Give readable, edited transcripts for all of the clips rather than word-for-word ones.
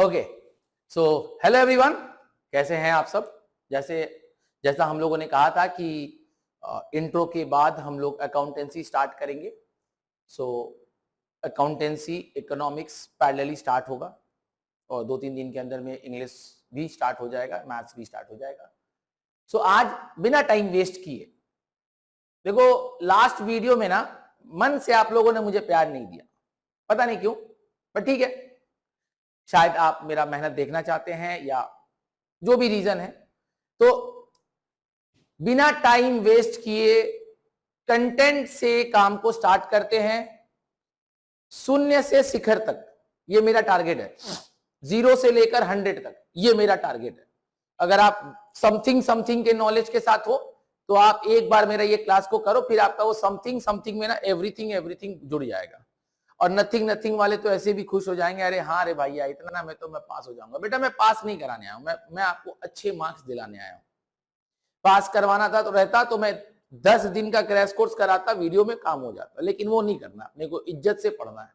Okay, so hello everyone, कैसे हैं आप सब। जैसा हम लोगों ने कहा था कि इंट्रो के बाद हम लोग अकाउंटेंसी स्टार्ट करेंगे। सो अकाउंटेंसी इकोनॉमिक्स पैरेलली स्टार्ट होगा और 2-3 दिन के अंदर में इंग्लिश भी स्टार्ट हो जाएगा, मैथ्स भी स्टार्ट हो जाएगा। सो आज बिना टाइम वेस्ट किए, देखो लास्ट वीडियो में ना मन से आप लोगों ने मुझे प्यार नहीं दिया, पता नहीं क्यों, पर ठीक है, शायद आप मेरा मेहनत देखना चाहते हैं या जो भी रीजन है। तो बिना टाइम वेस्ट किए कंटेंट से काम को स्टार्ट करते हैं। शून्य से शिखर तक ये मेरा टारगेट है, 0 से लेकर 100 तक ये मेरा टारगेट है। अगर आप समथिंग के नॉलेज के साथ हो तो आप एक बार मेरा ये क्लास को करो, फिर आपका वो समथिंग में ना एवरीथिंग जुड़ जाएगा। और नथिंग वाले तो ऐसे भी खुश हो जाएंगे, अरे हाँ रे भैया इतना ना मैं पास हो जाऊंगा। बेटा मैं पास नहीं कराने आया हूं, मैं आपको अच्छे मार्क्स दिलाने आया हूं। पास करवाना था तो रहता तो मैं 10 दिन का क्रैश कोर्स कराता, वीडियो में काम हो जाता, लेकिन वो नहीं करना, अपने को इज्जत से पढ़ना है,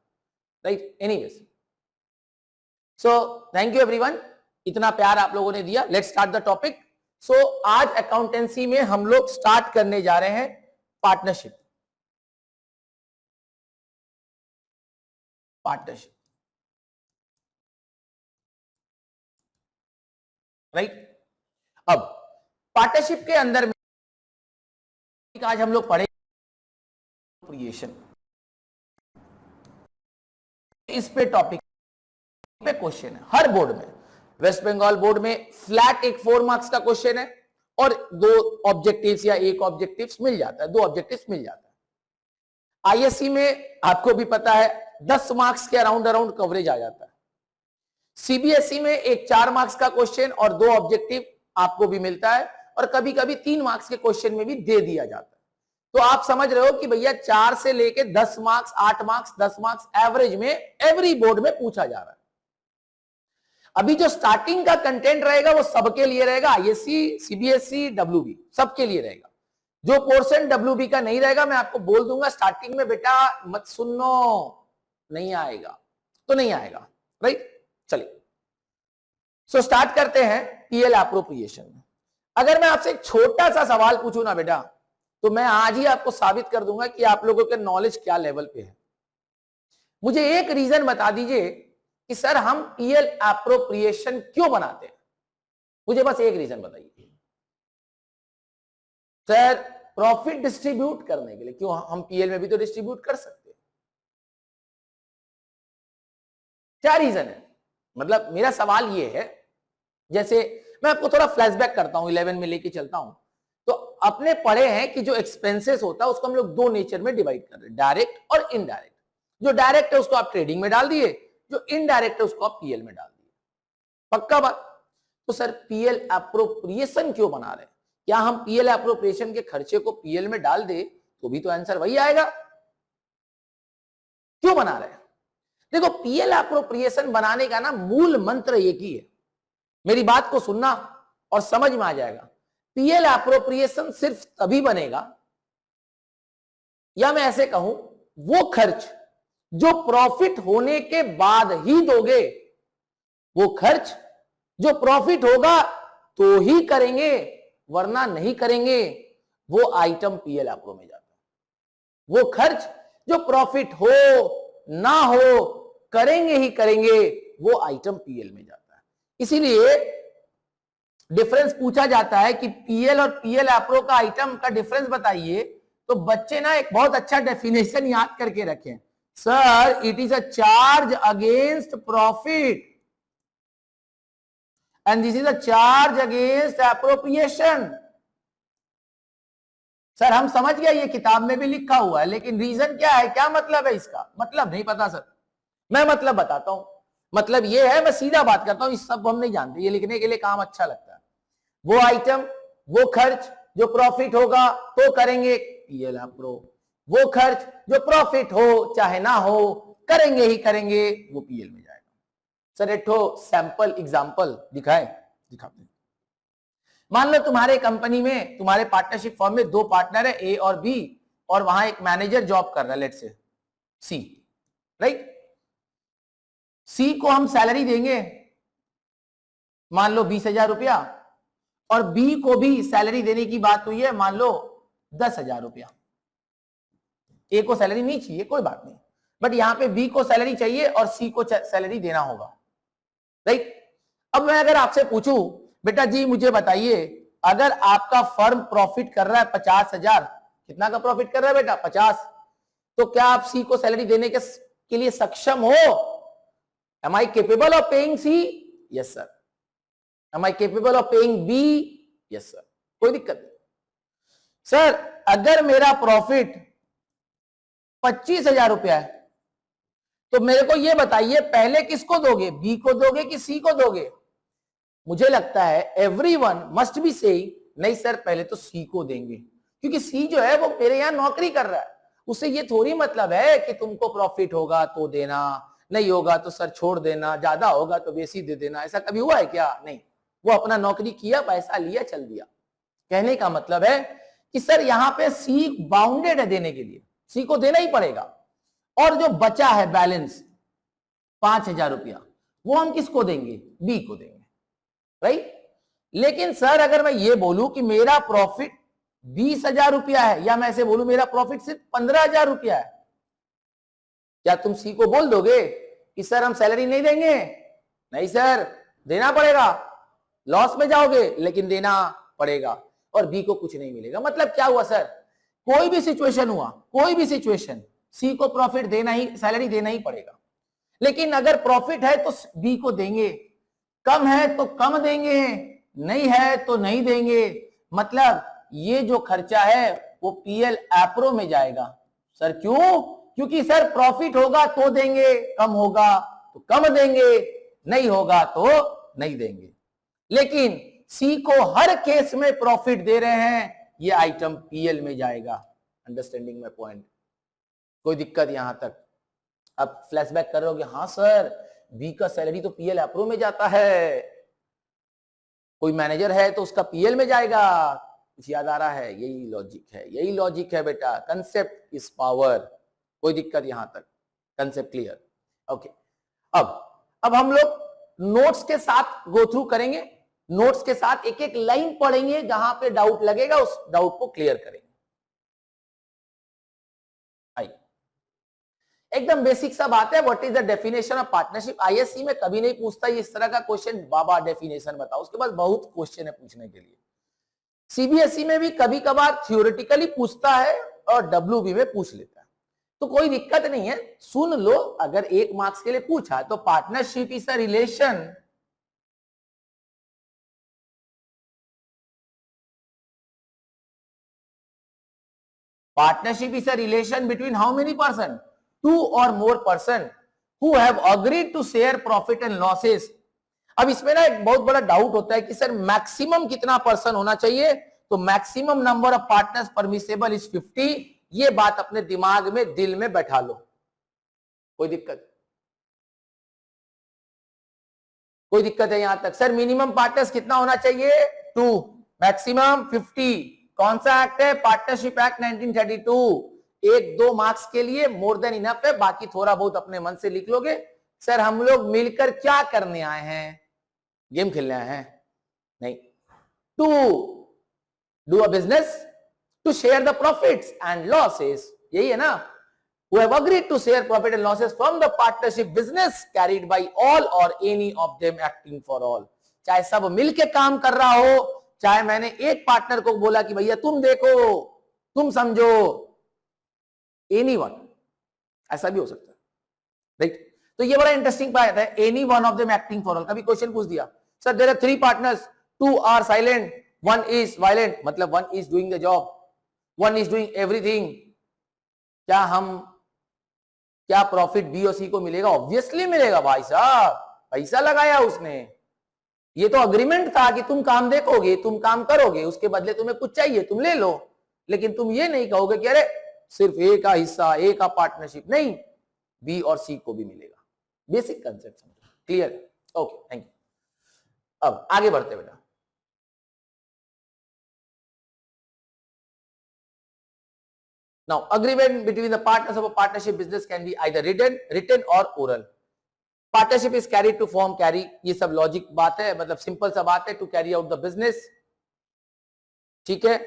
right. Anyways, so thank you everyone, इतना प्यार आप लोगों ने दिया। Let's start the topic. So आज अकाउंटेंसी में हम लोग स्टार्ट करने जा रहे हैं पार्टनरशिप। राइट। अब पार्टनरशिप के अंदर में आज हम लोग पढ़े क्रिएशन, इस पे टॉपिक पे क्वेश्चन है हर बोर्ड में। वेस्ट बंगाल बोर्ड में फ्लैट एक 4 मार्क्स का क्वेश्चन है और 2 ऑब्जेक्टिव्स या 1 ऑब्जेक्टिव्स मिल जाता है, 2 ऑब्जेक्टिव्स मिल जाता है। आईएससी में आपको भी पता है 10 मार्क्स के अराउंड कवरेज आ जाता है। सीबीएसई में एक 4 मार्क्स का क्वेश्चन और 2 ऑब्जेक्टिव आपको भी मिलता है, और कभी कभी 3 मार्क्स के क्वेश्चन में भी दे दिया जाता है। तो आप समझ रहे हो कि भैया 4 से लेके 10 मार्क्स, 8 मार्क्स, 10 मार्क्स एवरेज में एवरी बोर्ड में पूछा जा रहा है। अभी जो स्टार्टिंग का कंटेंट रहेगा वो सबके लिए रहेगा, आईएससी, सीबीएसई, डब्ल्यूबी सबके लिए रहेगा। जो पोर्शन डब्ल्यूबी का नहीं रहेगा मैं आपको बोल दूंगा स्टार्टिंग में, बेटा मत सुनो, नहीं आएगा तो नहीं आएगा, राइट। चलिए सो स्टार्ट करते हैं पीएल एप्रोप्रिएशन। अगर मैं आपसे एक छोटा सा सवाल पूछूं ना बेटा, तो मैं आज ही आपको साबित कर दूंगा कि आप लोगों के नॉलेज क्या लेवल पे है। मुझे एक रीजन बता दीजिए कि सर हम पीएल एप्रोप्रिएशन क्यों बनाते हैं, मुझे बस एक रीजन बताइए। सर प्रॉफिट डिस्ट्रीब्यूट करने के लिए। क्यों, हम पीएल में भी तो डिस्ट्रीब्यूट कर सकते हैं। क्या रीजन है, मतलब मेरा सवाल ये है, जैसे मैं आपको थोड़ा फ्लैशबैक करता हूं, 11 में लेके चलता हूं। तो अपने पढ़े हैं कि जो एक्सपेंसेस होता है उसको हम लोग 2 नेचर में डिवाइड कर रहे हैं, डायरेक्ट और इनडायरेक्ट। जो डायरेक्ट है उसको आप ट्रेडिंग में डाल दिए, जो इनडायरेक्ट है उसको आप पीएल में डाल दिए। पक्का बात। तो सर पीएल एप्रोप्रिएशन क्यों बना रहे हैं? क्या हम पीएल एप्रोप्रिएशन के खर्चे को पीएल में डाल दे तो भी तो आंसर वही आएगा। क्यों बना रहे हैं? देखो पीएल एप्रोप्रिएशन बनाने का ना मूल मंत्र एक ही है, मेरी बात को सुनना और समझ में आ जाएगा। पीएल एप्रोप्रिएशन सिर्फ तभी बनेगा, या मैं ऐसे कहूं वो खर्च जो प्रॉफिट होने के बाद ही दोगे, वो खर्च जो प्रॉफिट होगा तो ही करेंगे, वरना नहीं करेंगे, वो आइटम पीएल एप्रो में जाता है। वो खर्च जो प्रॉफिट हो ना हो, करेंगे ही करेंगे, वो आइटम पीएल में जाता है। इसीलिए डिफरेंस पूछा जाता है कि पीएल और पीएल एप्रो का आइटम का डिफरेंस बताइए, तो बच्चे ना एक बहुत अच्छा डेफिनेशन याद करके रखें। Sir it is a charge against profit and this is a charge against appropriation. Sir हम समझ गए, ये किताब में भी लिखा हुआ है, लेकिन रीजन क्या है, क्या मतलब है इसका? मतलब नहीं पता सर। मैं मतलब बताता हूं। मतलब ये है, मैं सीधा बात करता हूं, इस सब हम नहीं जानते, ये लिखने के लिए काम अच्छा लगता है। वो आइटम, वो खर्च जो प्रॉफिट होगा तो करेंगे पीएल एप्रो, वो खर्च जो प्रॉफिट हो चाहे ना हो, करेंगे ही करेंगे, वो पीएल में जाएगा। सर एक सैंपल एग्जांपल दिखाते हैं। मान लो तुम्हारे कंपनी में, तुम्हारे पार्टनरशिप फर्म में 2 पार्टनर है, ए और बी, और वहां एक मैनेजर जॉब कर रहा है, लेट्स से सी, राइट। सी को हम सैलरी देंगे मान लो 20,000 रुपया, और बी को भी सैलरी देने की बात हुई है, मान लो 10,000 रुपया। ए को सैलरी नहीं चाहिए, कोई बात नहीं, बट यहां पे बी को सैलरी चाहिए और सी को सैलरी देना होगा, राइट। अब मैं अगर आपसे पूछूं, बेटा जी मुझे बताइए, अगर आपका फर्म प्रॉफिट कर रहा है 50,000, कितना का प्रॉफिट कर रहा है बेटा? 50, तो क्या आप सी को सैलरी देने के लिए सक्षम हो? Am I capable of paying C? Yes sir. Am I capable of paying B? Yes sir. कोई दिक्कत नहीं। सर अगर मेरा प्रॉफिट 25,000 रुपया है, तो मेरे को यह बताइए पहले किसको दोगे, बी को दोगे कि सी को दोगे? मुझे लगता है एवरीवन मस्ट बी सेइंग नहीं सर पहले तो सी को देंगे, क्योंकि सी जो है वो मेरे यहां नौकरी कर रहा है, उससे ये थोड़ी मतलब है कि तुमको प्रॉफिट होगा तो देना, नहीं होगा तो सर छोड़ देना, ज्यादा होगा तो बेसी दे देना। ऐसा कभी हुआ है क्या? नहीं, वो अपना नौकरी किया, पैसा लिया, चल दिया। कहने का मतलब है कि सर यहां पे सी बाउंडेड है देने के लिए, सी को देना ही पड़ेगा। और जो बचा है बैलेंस 5,000 रुपया, वो हम किसको देंगे? बी को देंगे, राइट। लेकिन सर अगर मैं ये बोलूं कि मेरा प्रॉफिट 20,000 रुपया है, या मैं ऐसे बोलूं मेरा प्रॉफिट सिर्फ 15,000 रुपया है, क्या तुम सी को बोल दोगे कि सर हम सैलरी नहीं देंगे? नहीं सर, देना पड़ेगा, लॉस में जाओगे लेकिन देना पड़ेगा, और बी को कुछ नहीं मिलेगा। मतलब क्या हुआ सर? कोई भी सिचुएशन हुआ, कोई भी सिचुएशन, सी को प्रॉफिट देना ही, सैलरी देना ही पड़ेगा। लेकिन अगर प्रॉफिट है तो बी को देंगे, कम है तो कम देंगे, नहीं है तो नहीं देंगे। मतलब ये जो खर्चा है वो पीएल एप्रो में जाएगा। सर क्यों? क्योंकि सर प्रॉफिट होगा तो देंगे, कम होगा तो कम देंगे, नहीं होगा तो नहीं देंगे। लेकिन सी को हर केस में प्रॉफिट दे रहे हैं, ये आइटम पीएल में जाएगा। Understanding my point? कोई दिक्कत यहां तक? अब फ्लैशबैक कर रहे हो, हाँ सर बी का सैलरी तो पीएल एप्रो में जाता है, कोई मैनेजर है तो उसका पीएल में जाएगा, कुछ याद आ रहा है? यही लॉजिक है, यही लॉजिक है बेटा। Concept is power. कोई दिक्कत यहां तक? Concept clear? ओके। अब हम लोग नोट्स के साथ गो थ्रू करेंगे, नोट्स के साथ एक एक लाइन पढ़ेंगे, जहां पे डाउट लगेगा उस डाउट को क्लियर करेंगे। आइए, एकदम बेसिक सा बात है, what is the definition of partnership. ISC में कभी नहीं पूछता इस तरह का क्वेश्चन, बाबा डेफिनेशन बताओ, उसके बाद बहुत क्वेश्चन है पूछने के लिए। सीबीएसई में भी कभी कभार थियोरेटिकली पूछता है और डब्ल्यूबी में पूछ लेता है, तो कोई दिक्कत नहीं है, सुन लो। अगर 1 मार्क्स के लिए पूछा तो partnership is a relation between how many person? 2 or more person who have agreed to share profit and losses. अब इसमें ना एक बहुत बड़ा डाउट होता है कि सर मैक्सिमम कितना पर्सन होना चाहिए? तो maximum number of partners permissible is 50। ये बात अपने दिमाग में, दिल में बैठा लो। कोई दिक्कत? कोई दिक्कत है यहां तक? सर मिनिमम पार्टनर्स कितना होना चाहिए? 2, मैक्सिमम 50। कौन सा एक्ट है? Partnership act 1932। 1-2 मार्क्स के लिए मोर देन इनफ है, बाकी थोड़ा बहुत अपने मन से लिख लोगे। सर हम लोग मिलकर क्या करने आए हैं? गेम खेलने आए हैं? नहीं, to do a business, to share the profits and losses, यही है ना? who have agreed to share profit and losses from the partnership business carried by all or any of them acting for all। चाहे सब मिलके काम कर रहा हो, चाहे मैंने एक पार्टनर को बोला कि भैया तुम देखो, तुम समझो, एनीवन, ऐसा भी हो सकता है, राइट। तो ये बड़ा इंटरेस्टिंग बात है, any one of them acting for all. कभी क्वेश्चन पूछ दिया, sir there are 3 partners, 2 are silent, 1 is violent, मतलब 1 is doing the job, 1 is doing everything. क्या प्रॉफिट बी और सी को मिलेगा? ऑब्वियसली मिलेगा भाई साहब, पैसा लगाया उसने। ये तो अग्रीमेंट था कि तुम काम देखोगे, तुम काम करोगे, उसके बदले तुम्हें कुछ चाहिए तुम ले लो। लेकिन तुम ये नहीं कहोगे कि अरे सिर्फ ए का हिस्सा, ए का पार्टनरशिप, नहीं, बी और सी को भी मिलेगा। बेसिक कंसेप्ट समझो, क्लियर? Okay, thank you. अब आगे बढ़ते बेटा। Now, agreement between the partners of a partnership business can be either written or oral. Partnership is carried to form carry, ये सब लॉजिक बात है, मतलब सिंपल सा बात है, to carry out the business, ठीक है।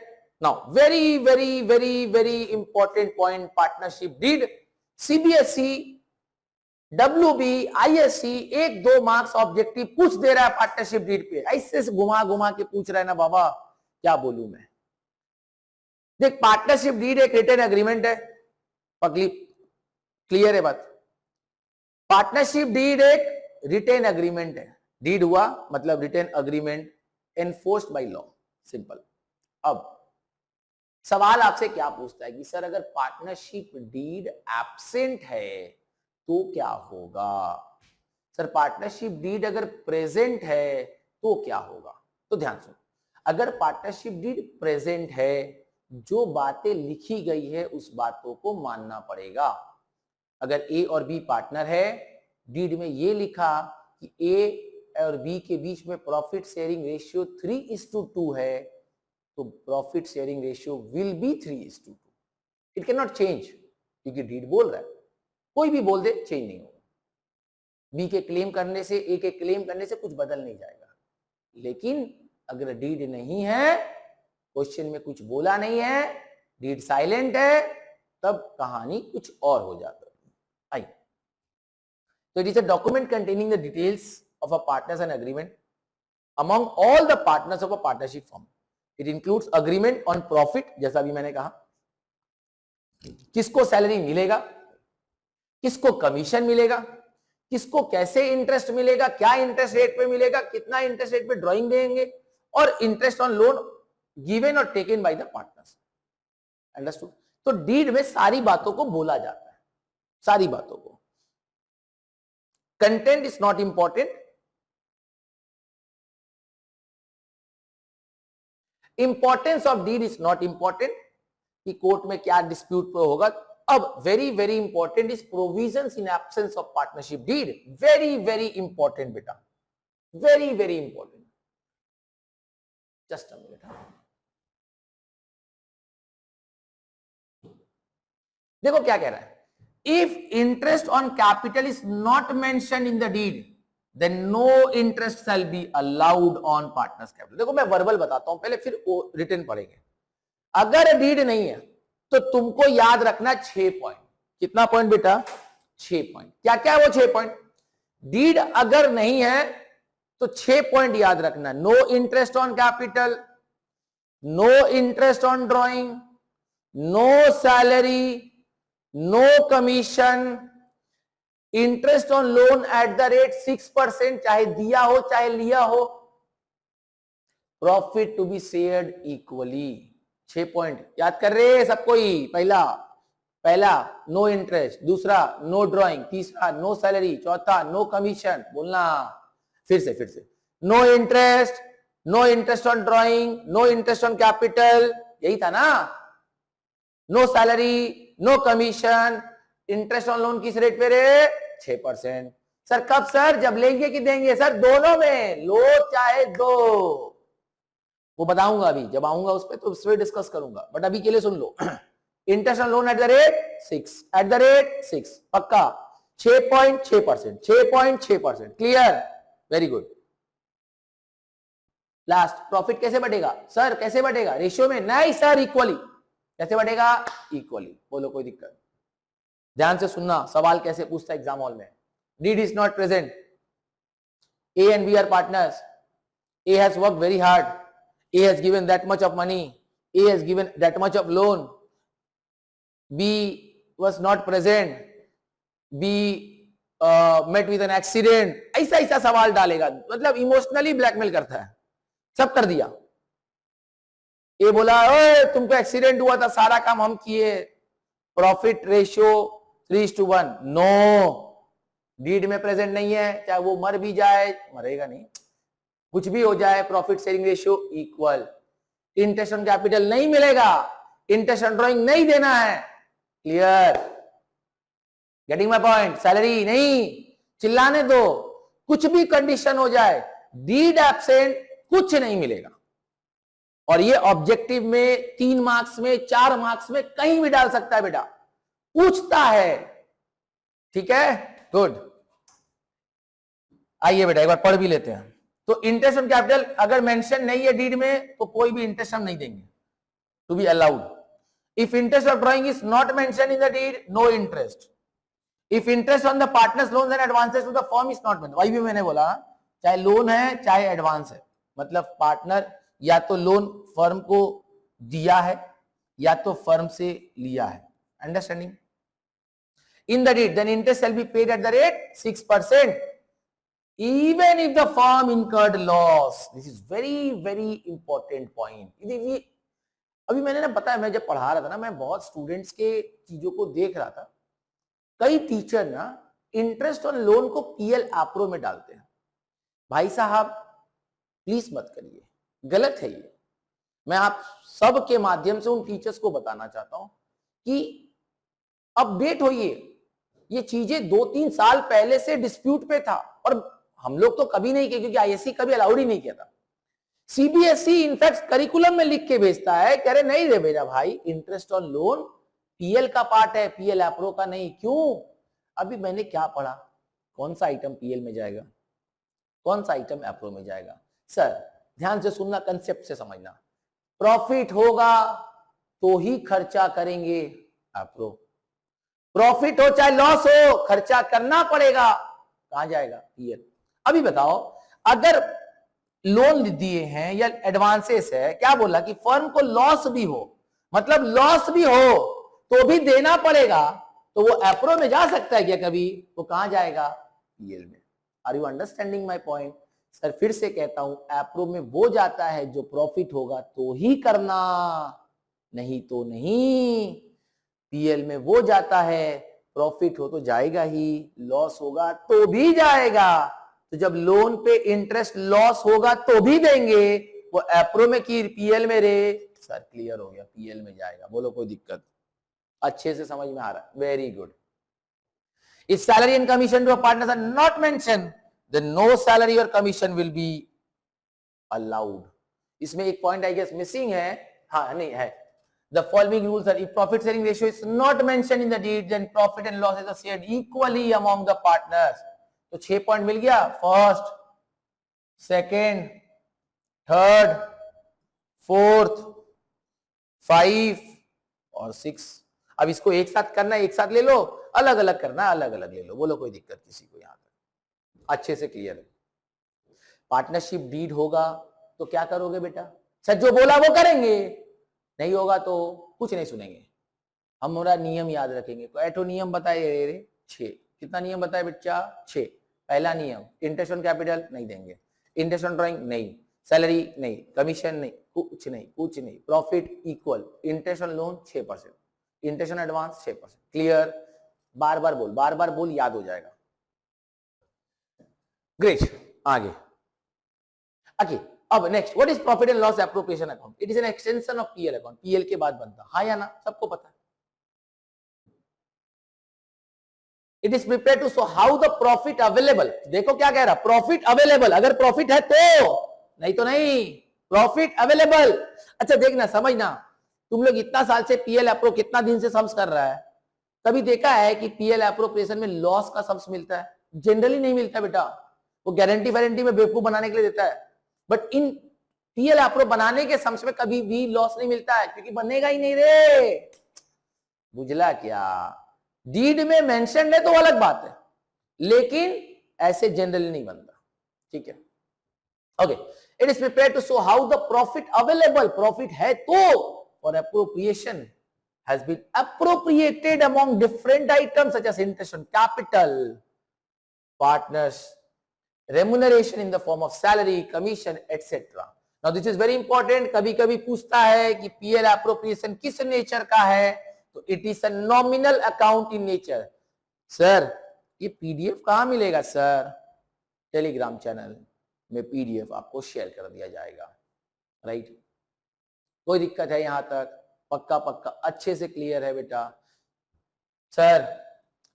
Now very very very very important point, partnership deed, CBSE, WB, ISC 1-2 marks objective पूछ दे रहा है पार्टनरशिप डीड पे, ऐसे से घुमा घुमा के पूछ रहा है ना बाबा, क्या बोलूं मैं। देख, पार्टनरशिप डीड एक रिटन एग्रीमेंट है, पगली क्लियर है बात। पार्टनरशिप डीड एक रिटेन एग्रीमेंट है, डीड हुआ मतलब written agreement, enforced by law, simple. अब सवाल आपसे क्या पूछता है कि सर अगर पार्टनरशिप डीड एब्सेंट है तो क्या होगा, सर पार्टनरशिप डीड अगर प्रेजेंट है तो क्या होगा। तो ध्यान सुनो, अगर पार्टनरशिप डीड प्रेजेंट है, जो बातें लिखी गई है उस बातों को मानना पड़ेगा। अगर ए और बी पार्टनर है, डीड में ये लिखा कि ए और बी के बीच में प्रॉफिट शेयरिंग रेशियो 3:2 है, तो profit sharing ratio will be 3:2। It can not change, क्योंकि डीड बोल रहा है, कोई भी बोल दे चेंज नहीं होगा। बी के क्लेम करने से, ए के क्लेम करने से कुछ बदल नहीं जाएगा। लेकिन अगर डीड नहीं है, क्वेश्चन में कुछ बोला नहीं है, डीड साइलेंट है, तब कहानी कुछ और हो जाता है। आई तो it is a document containing the details of a partners and agreement among all the partners of a partnership firm. It includes agreement on profit, जैसा भी मैंने कहा, किसको सैलरी मिलेगा, किसको कमीशन मिलेगा, किसको कैसे इंटरेस्ट मिलेगा, क्या इंटरेस्ट रेट पे मिलेगा, कितना इंटरेस्ट रेट पे ड्राइंग देंगे, और इंटरेस्ट ऑन लोन गिवन और taken by the partners. Understood. तो डीड में सारी बातों को बोला जाता है, सारी बातों को। Content is not important, importance of deed is not important, कि कोर्ट में क्या डिस्प्यूट पे होगा। अब very very important is provisions in absence of partnership deed, very very important बेटा, very very important. Just a minute. देखो क्या कह रहा है, if interest on capital is not mention in the deed then no interest shall be allowed on partners capital. देखो मैं verbal बताता हूं पहले, फिर रिटन पढ़ेंगे। अगर डीड नहीं है तो तुमको याद रखना 6 पॉइंट। कितना पॉइंट बेटा? 6 पॉइंट। क्या क्या है वो 6 पॉइंट? डीड अगर नहीं है तो 6 पॉइंट याद रखना। No interest on capital, no interest on drawing, no salary, no commission, interest on loan at the rate 6%, चाहे दिया हो चाहे लिया हो, profit to be shared equally. 6 point याद कर रहे सब कोई? पहला नो इंटरेस्ट, दूसरा नो ड्राइंग, तीसरा नो सैलरी, चौथा नो कमीशन। बोलना फिर से, no interest on drawing, no interest on capital, यही था ना। No salary, no commission, interest on loan किस रेट पे रे? 6%। सर कब सर? जब लेंगे कि देंगे? सर दोनों में, लो चाहे दो। वो बताऊंगा अभी, जब आऊंगा उस पर तो उस पर डिस्कस करूंगा, बट अभी के लिए सुन लो। Interest on loan at the rate 6, पक्का 6.6%, 6.6%। Clear? Very good. Last, profit कैसे बढ़ेगा? सर कैसे बढ़ेगा? रेशियो में? नहीं सर, इक्वली। कैसे बढ़ेगा? इक्वली। बोलो कोई दिक्कत? ध्यान से सुनना, सवाल कैसे पूछता है एग्जाम हॉल में। Deed is not present, A and B are partners, A has worked very hard, A has given that much of money, A has given that much of loan, B was not present, B met with an accident। ऐसा सवाल डालेगा, मतलब emotionally blackmail करता है। सब कर दिया, ए बोला ओए तुमको एक्सीडेंट हुआ था, सारा काम हम किए, प्रॉफिट रेशियो 3:1। नो, डीड में प्रेजेंट नहीं है, चाहे वो मर भी जाए, मरेगा नहीं, कुछ भी हो जाए, profit sharing ratio equal. Interest on capital नहीं मिलेगा, इंटरेस्ट ऑन ड्रॉइंग नहीं देना है। Clear? Getting my point? Salary नहीं, चिल्लाने दो, कुछ भी कंडीशन हो जाए, डीड एब्सेंट कुछ नहीं मिलेगा। और ये ऑब्जेक्टिव में 3 मार्क्स में, 4 मार्क्स में कहीं भी डाल सकता है बेटा, पूछता है। ठीक है, गुड। आइए बेटा एक बार पढ़ भी लेते हैं। तो इंटरेस्ट ऑन कैपिटल अगर मेंशन नहीं है डीड में तो कोई भी इंटरेस्ट हम नहीं देंगे, to be allowed. If interest of drawing is not mention in the deed, no interest. If interest on the partners loans and advances to the firm is not mention, वही भी मैंने बोला, चाहे लोन है चाहे एडवांस है, मतलब partner या तो लोन फर्म को दिया है या तो फर्म से लिया है, understanding. In the deed then interest shall be paid at the rate 6% even if the firm incurred loss. This is very important point. अभी मैंने ना बताया, मैं जब पढ़ा रहा था ना, मैं बहुत स्टूडेंट्स के चीजों को देख रहा था। कई टीचर ना इंटरेस्ट ऑन लोन को पीएल एप्रो में डालते हैं। भाई साहब प्लीज मत करिए, गलत है ये। मैं आप सब के माध्यम से उन टीचर्स को बताना चाहता हूं कि अपडेट होइए। ये चीजें 2-3 साल पहले से डिस्प्यूट पे था और हम लोग तो कभी नहीं किया, क्योंकि आईएससी कभी अलाउड ही नहीं किया था। सीबीएसई इनफैक्ट करिकुलम में लिख के भेजता है, कह रहे नहीं रे मेरा भाई, इंटरेस्ट ऑन लोन पीएल का पार्ट है, पीएल एप्रो का नहीं। क्यों? अभी मैंने क्या पढ़ा, कौन सा आइटम पीएल में जाएगा, कौन सा आइटम एप्रो में जाएगा? सर ध्यान से सुनना, कंसेप्ट से समझना। प्रॉफिट होगा तो ही खर्चा करेंगे एप्रो, प्रॉफिट हो चाहे लॉस हो खर्चा करना पड़ेगा, कहां जाएगा? पीएल। अभी बताओ, अगर लोन दिए हैं या एडवांसेस है, क्या बोला कि फर्म को लॉस भी हो, मतलब लॉस भी हो तो भी देना पड़ेगा, तो वो एप्रो में जा सकता है क्या कभी? वो कहां जाएगा? पीएल में। Are you understanding my point? Sir फिर से कहता हूं, एप्रो में वो जाता है जो प्रॉफिट होगा तो ही करना, नहीं तो नहीं। पीएल में वो जाता है, प्रॉफिट हो तो जाएगा ही, लॉस होगा तो भी जाएगा। तो जब लोन पे इंटरेस्ट लॉस होगा तो भी देंगे, वो एप्रो में की पीएल में रे। सर क्लियर हो गया, पीएल में जाएगा, बोलो कोई दिक्कत? अच्छे से समझ में आ रहा है? Very good. If salary and commission to partners are not mention, then no salary और कमीशन विल बी अलाउड। इसमें एक पॉइंट आई गेस मिसिंग है, हाँ नहीं है। The following rules are: if profit sharing ratio is not mentioned in the deed, then profit and losses are shared equally among the partners. तो 6 point मिल गया, first, second, third, fourth, 5 और 6। अब इसको एक साथ करना है, एक साथ ले लो, अलग अलग करना है, अलग अलग ले लो, बोलो कोई दिक्कत किसी को? यहां तक अच्छे से क्लियर है। पार्टनरशिप डीड होगा तो क्या करोगे बेटा? सर जो बोला वो करेंगे, नहीं होगा तो कुछ नहीं सुनेंगे। हमारा नियम याद रखेंगे। तो एटो नियम बताए रे 6। कितना नियम बताए बच्चा? 6। पहला नियम, इंटरेस्ट ऑन कैपिटल नहीं देंगे, इंटरेस्ट ऑन ड्राइंग नहीं, सैलरी नहीं, कमीशन नहीं, कुछ नहीं, कुछ नहीं, profit equal, interest on loan 6%, interest on advance 6%। Clear? बार बार बोल, याद हो जाएगा। ग्रेट, आगे आगे। अब next, what is profit and loss appropriation account? It is an extension of PL account. PL के बाद बनता, हाँ या ना? सबको पता है। It is prepare to show how the profit available, देखो क्या कह रहा, प्रॉफिट अवेलेबल, अगर प्रॉफिट है तो, नहीं तो नहीं, प्रॉफिट अवेलेबल। अच्छा देखना, समझना, तुम लोग इतना साल से पीएल एप्रो कितना दिन से सम्स कर रहा है, कभी देखा है कि पीएल एप्रोप्रिएशन में लॉस का सम्स मिलता है? जनरली नहीं मिलता बेटा, वो गारंटी वारंटी में बेवकूफ बनाने के लिए देता है। बट इन पीएल एप्रो बनाने के सम्स में कभी भी लॉस नहीं मिलता है, क्योंकि बनेगा ही नहीं रे। बुझला क्या? डीड में मेंशन है तो अलग बात है, लेकिन ऐसे जनरली नहीं बनता, ठीक है? Okay, it is prepared to show how the profit available, profit है तो, और appropriation has been appropriated among different items such as interest on capital, partners, remuneration in the form of salary, commission, etc. Now this is very important. कभी कभी पूछता है कि PL appropriation किस nature का है, तो it is a nominal account in nature. Sir ये पीडीएफ कहां मिलेगा? सर टेलीग्राम चैनल में पीडीएफ आपको शेयर कर दिया जाएगा, राइट? कोई दिक्कत है यहां तक? पक्का पक्का, अच्छे से क्लियर है बेटा? सर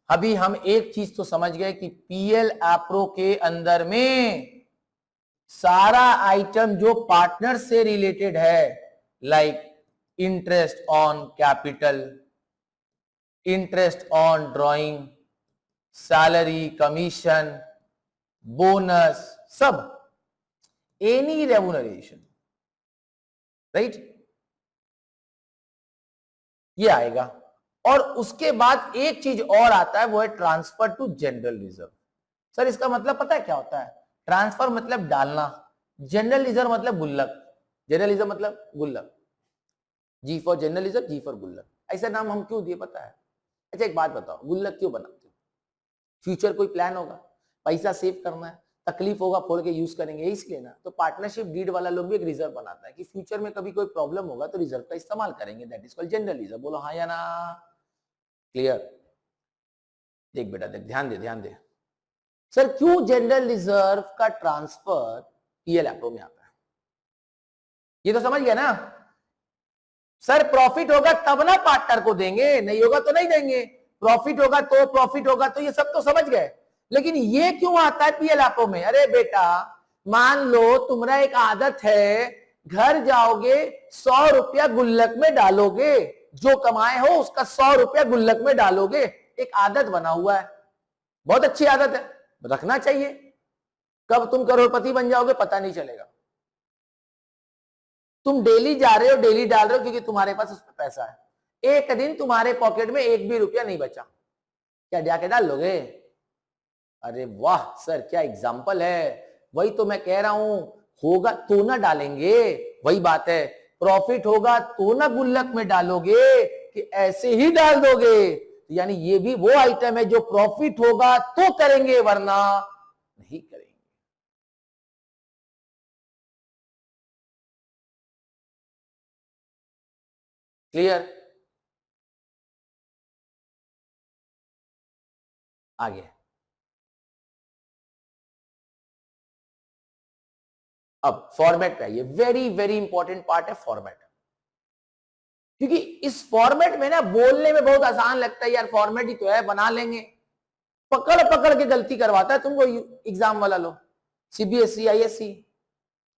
अभी हम एक चीज तो समझ गए कि पीएल एप्रो के अंदर में सारा आइटम जो पार्टनर से रिलेटेड है, like interest on capital, interest on drawing, salary, commission, bonus, सब, एनी रेम्यूनरेशन, राइट, ये आएगा। और उसके बाद एक चीज और आता है, वो है transfer to general reserve. Sir इसका मतलब पता है क्या होता है? ट्रांसफर मतलब डालना, जनरल रिजर्व मतलब गुल्लक। जनरल रिजर्व मतलब गुल्लक, G for general reserve, G for गुल्लक। ऐसा नाम हम क्यों दिए पता है? अच्छा एक बात बताओ, गुल्लक क्यों बनाते हो? फ्यूचर कोई प्लान होगा, पैसा सेव करना है, तकलीफ होगा फोड़ के यूज करेंगे, इसलिए ना। तो पार्टनरशिप डीड वाला लोग भी एक रिजर्व बनाता है कि फ्यूचर में कभी कोई प्रॉब्लम होगा तो रिजर्व का इस्तेमाल करेंगे, that is called general reserve. बोलो हाँ या ना? क्लियर? देख बेटा देख, ध्यान दे ध्यान दे। सर क्यों जनरल रिजर्व का ट्रांसफर पीएल एप्रो में आता है? ये तो समझ गया ना? सर प्रॉफिट होगा तब ना पार्टनर को देंगे, नहीं होगा तो नहीं देंगे। प्रॉफिट होगा तो ये सब तो समझ गए। लेकिन ये क्यों आता है पीएल एप्रो में? अरे बेटा मान लो तुम्हारा एक आदत है, घर जाओगे 100 रुपया गुल्लक में डालोगे, जो कमाए हो उसका 100 रुपया गुल्लक में डालोगे, एक आदत बना हुआ है, बहुत अच्छी आदत है, रखना चाहिए। कब तुम करोड़पति बन जाओगे पता नहीं चलेगा। तुम डेली जा रहे हो, डेली डाल रहे हो क्योंकि तुम्हारे पास उस पर पैसा है। एक दिन तुम्हारे पॉकेट में एक भी रुपया नहीं बचा, क्या जाके डाल लोगे? अरे वाह सर क्या एग्जाम्पल है। वही तो मैं कह रहा हूं, होगा तो ना डालेंगे, वही बात है। प्रॉफिट होगा तो ना गुल्लक में डालोगे, कि ऐसे ही डाल दोगे? यानी ये भी वो आइटम है जो प्रॉफिट होगा तो करेंगे, वरना नहीं करेंगे। क्लियर? आगे अब फॉर्मेट पे आइए, वेरी वेरी इंपॉर्टेंट पार्ट है फॉर्मेट। क्योंकि इस फॉर्मेट में ना बोलने में बहुत आसान लगता है, यार फॉर्मेट ही तो है बना लेंगे, पकड़ पकड़ के गलती करवाता है तुमको एग्जाम वाला लो, सीबीएसई आईएससी।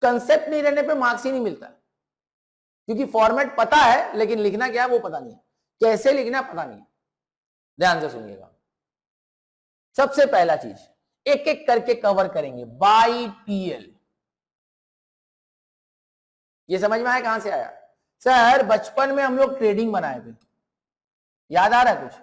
कंसेप्ट नहीं रहने पे मार्क्स ही नहीं मिलता, क्योंकि फॉर्मेट पता है लेकिन लिखना क्या है वो पता नहीं है, कैसे लिखना पता नहीं है। ध्यान से सुनिएगा, सबसे पहला चीज एक एक करके कवर करेंगे, बाई पीएल। ये समझ में आया कहां से आया? सर बचपन में हम लोग ट्रेडिंग बनाए थे, याद आ रहा है कुछ?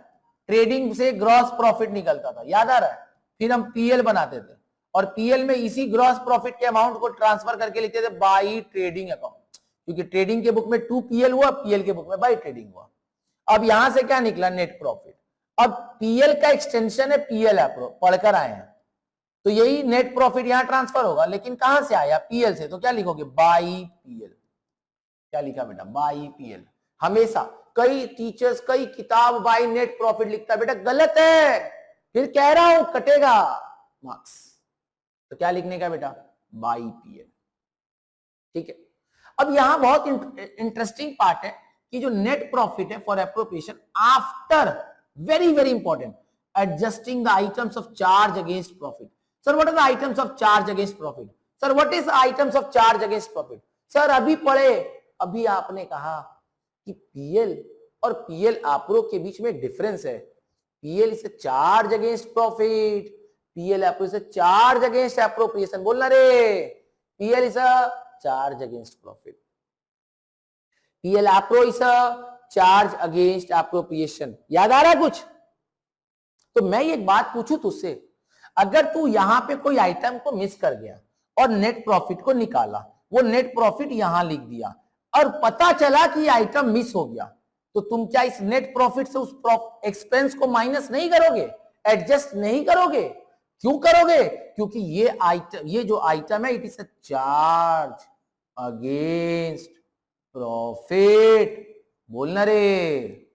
ट्रेडिंग से ग्रॉस प्रॉफिट निकलता था, याद आ रहा है? फिर हम पीएल बनाते थे, और पीएल में इसी ग्रॉस प्रॉफिट के अमाउंट को ट्रांसफर करके लिखते थे बाई ट्रेडिंग अकाउंट, क्योंकि ट्रेडिंग के बुक में 2 पीएल हुआ, पीएल के बुक में बाई ट्रेडिंग हुआ। अब यहां से क्या निकला? Net profit. अब पीएल का एक्सटेंशन है पीएल एप्रो, पढ़कर आए हैं, तो यही नेट प्रॉफिट यहां ट्रांसफर होगा, लेकिन कहां से आया? पीएल से। तो क्या लिखोगे? By PL. क्या लिखा बेटा? By PL. हमेशा कई टीचर्स कई किताब बाई नेट प्रॉफिट लिखता है, बेटा गलत है, फिर कह रहा हूं कटेगा मार्क्स। तो क्या लिखने का बेटा? By PL. ठीक है। अब यहां बहुत इंटरेस्टिंग पार्ट है कि जो नेट प्रॉफिट है for appropriation after, very very important, adjusting the items of charge against profit. Sir what are the items of charge against profit? Sir what is items of charge against profit? Sir अभी पढ़े, अभी आपने कहा कि PL और PL appro के बीच में difference है। PL is charge against profit, PL appro is charge against appropriation. बोलना रे, PL is a charge against profit, PL appro is a charge against appropriation. याद आ रहा है कुछ? तो मैं एक बात पूछूं तुझसे, अगर तू यहां पे कोई आइटम को मिस कर गया और नेट प्रॉफिट को निकाला, वो नेट प्रॉफिट यहां लिख दिया, और पता चला कि आइटम मिस हो गया, तो तुम क्या इस नेट प्रॉफिट से उस एक्सपेंस को माइनस नहीं करोगे, एडजस्ट नहीं करोगे? क्यों करोगे? क्योंकि ये आइटम, ये जो आइटम है, it is a charge against profit. बोलना रे,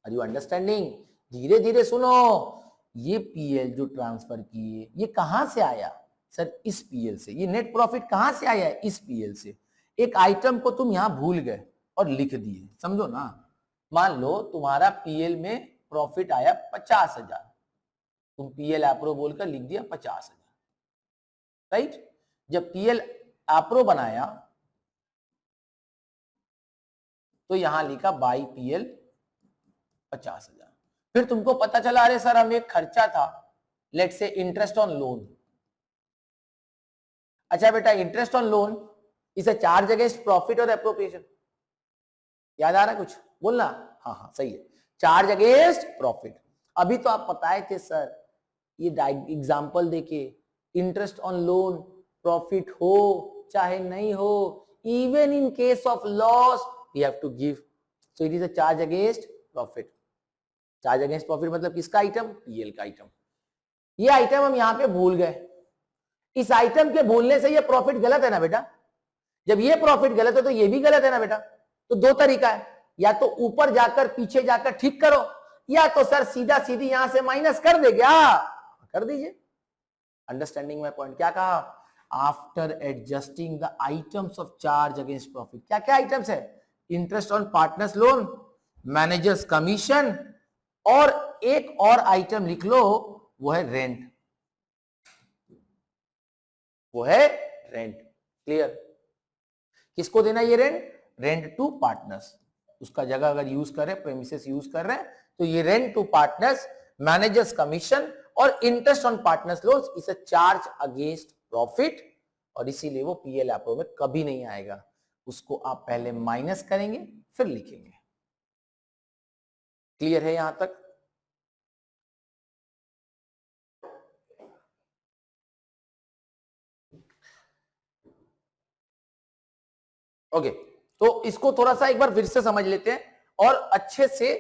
आर यू अंडरस्टैंडिंग? धीरे धीरे सुनो। ये पीएल जो ट्रांसफर किए, ये कहां से आया? सर इस पीएल से। ये नेट प्रॉफिट कहां से आया? इस पीएल से। एक आइटम को तुम यहां भूल गए और लिख दिए, समझो ना। मान लो तुम्हारा पीएल में प्रॉफिट आया 50,000, तुम पीएल एप्रो बोलकर लिख दिया 50,000, राइट? जब पीएल एप्रो बनाया तो यहां लिखा बाई पीएल 50,000। फिर तुमको पता चला अरे सर हमें खर्चा था, let's say interest on loan. अच्छा बेटा, interest on loan is a charge against profit और एप्रोप्रिएशन। याद आ रहा है कुछ बोलना? हाँ हाँ सही है, चार्ज अगेंस्ट प्रॉफिट। अभी तो आप बताए थे सर, ये एग्जांपल देके, इंटरेस्ट ऑन लोन प्रॉफिट हो चाहे नहीं हो, even in case of loss we have to give, so it is a charge against profit. Charge against profit मतलब किसका आइटम? पीएल का आइटम। ये आइटम हम यहां पे भूल गए, इस आइटम के भूलने से ये प्रॉफिट गलत है ना बेटा? जब ये प्रॉफिट गलत है तो ये भी गलत है ना बेटा? तो दो तरीका है, या तो ऊपर जाकर पीछे जाकर ठीक करो, या तो सर सीधा सीधी यहां से माइनस कर दे, क्या कर दीजिए। Understanding my point? क्या कहा? After adjusting the items of charge against profit. क्या क्या आइटम्स है? Interest on partners loan, managers commission, और एक और आइटम लिख लो, वो है रेंट। वो है रेंट। क्लियर? किसको देना ये रेंट? Rent to partners. उसका जगह अगर यूज कर रहे, प्रेमिसेस यूज कर रहे हैं, तो ये rent to partners, managers commission और interest on partners loans is a charge against profit, और इसीलिए वो पीएल एप्रो में कभी नहीं आएगा। उसको आप पहले माइनस करेंगे फिर लिखेंगे। क्लियर है यहां तक? ओके, तो इसको थोड़ा सा एक बार फिर से समझ लेते हैं और अच्छे से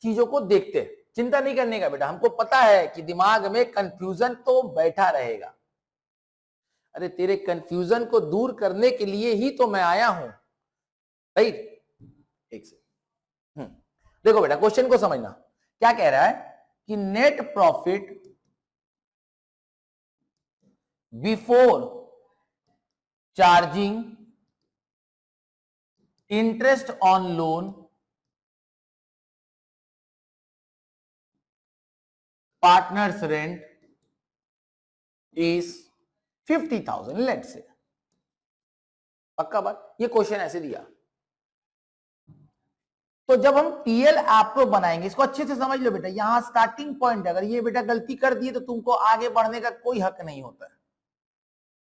चीजों को देखते हैं। चिंता नहीं करने का बेटा, हमको पता है कि दिमाग में कंफ्यूजन तो बैठा रहेगा। अरे तेरे कंफ्यूजन को दूर करने के लिए ही तो मैं आया हूं, राइट? एक से देखो बेटा, क्वेश्चन को समझना। क्या कह रहा है कि net profit before charging interest on loan, partners rent is 50,000 let's say. पक्का बात? ये क्वेश्चन ऐसे दिया। तो जब हम पीएल एप्रो बनाएंगे, इसको अच्छे से समझ लो बेटा, यहां स्टार्टिंग पॉइंट है। अगर ये बेटा गलती कर दिए तो तुमको आगे बढ़ने का कोई हक नहीं होता है।